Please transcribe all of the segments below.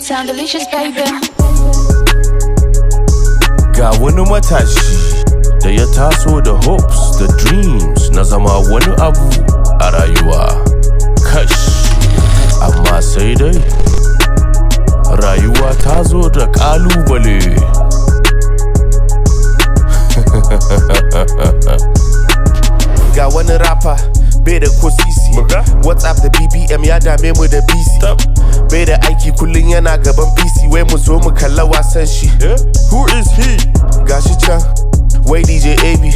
sound delicious, baby. Ga wani matashi da ya taso da hopes da dreams na zama wani abu a rayuwa. Kash, amma sai dai rayuwa ta zo da ƙalubale. Ga wani rapper bai da ko sisi, WhatsApp da BBM ya dame mu da busy. Bai da aiki kullun yana gaban PC, wai mu zo mu kalla wasan shi. Who is he? Gashi can, wai DJ AB.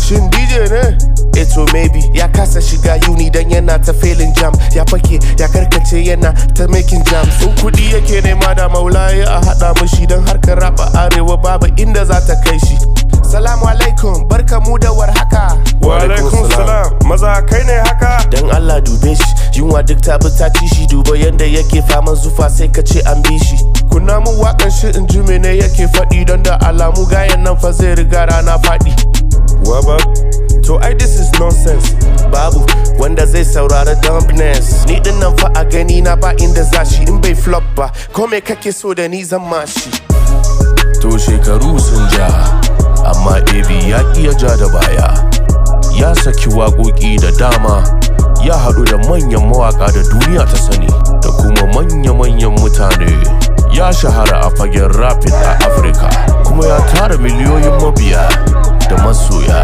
Shin DJ ne? Eto maybe ya kasa shiga uni dan yana ta failing jam. Ya fake ya karkace yana ta making jams. In kudi yake nema da maulaye a hada mushi dan harkar rapa arewa babu inda za ta kai shi. Salamu alaikum, barka mu da warhaka. Wa alaikum salam, maza kai ne haka? Dan Allah dube shi, yunwa duk ta bi ta ci shi. Duba yanda yake faman zufa sai ka ce an bi shi. Kunna mun wakan shi in ji mene yake faɗi, don da alamu gayan nan fa zai riga rana faɗi. Waba? To ai this is nonsense. Babu wanda zai saurara dumbness. Ni din nan fa a gani na ba inda zashi in bai flop ba. Ko me kake so da ni zan mashi. To shekaru sun ja, amma AB ya iya ja da baya. Ya saki waƙoƙi da dama, ya haɗu da manyan mawaƙa da duniya ta sani, da kuma manya-manyan mutane. Ya shahara a fagen rapid a Afirka, kuma ya tara miliyoyin mabiya da masoya.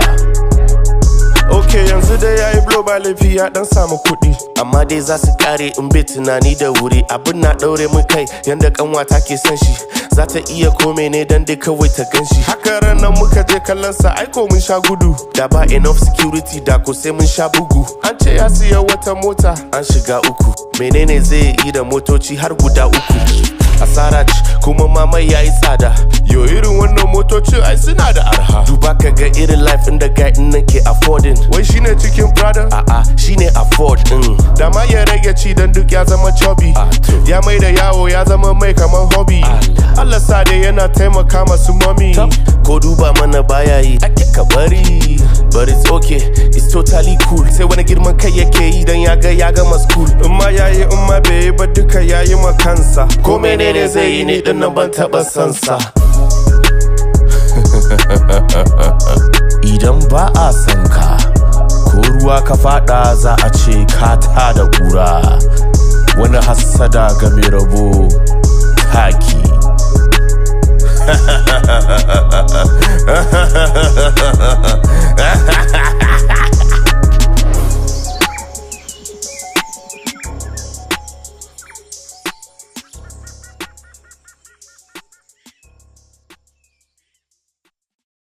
Okay, yanzu dai yayi blow ba laifi ya dan samu kuɗi, amma dai za su kare in bai tunani da wuri. Abin na ɗaure mun kai yanda kanwata ke son shi, za ta iya kome ne dan dai kawai ta ganshi. Haka ranar muka je kallon sa aiko mun sha gudu, da ba enough security da ko sai mun sha bugu. An ce ya siya wata mota an shiga uku, menene zai yi da motoci har guda uku? Asara ce kuma mamai yayi tsada. Yo irin wannan motocin ai suna da arha. Duba ka ga irin life inda guy din nan ke affording. Wai shine cikin brother? A'a shine afford din. Da ma ya rage ci dan duk ya zama chubby. Ya mai da yawo ya zama mai kaman hobby. Allah sa dai yana taimaka masu mommy. Ko duba mana baya yi ake ka bari. But it's okay, it's totally cool. Sai wani girman kai yake yi dan ya gama school. In ma yayi in ma bai yi ba duka yayi ma kansa. Ko menene zai yi ne din nan ban taɓa sansa. Idan ba a san ka, ko ruwa ka fada za a ce ka ta da ƙura. Wani hassada ga mai rabo taki.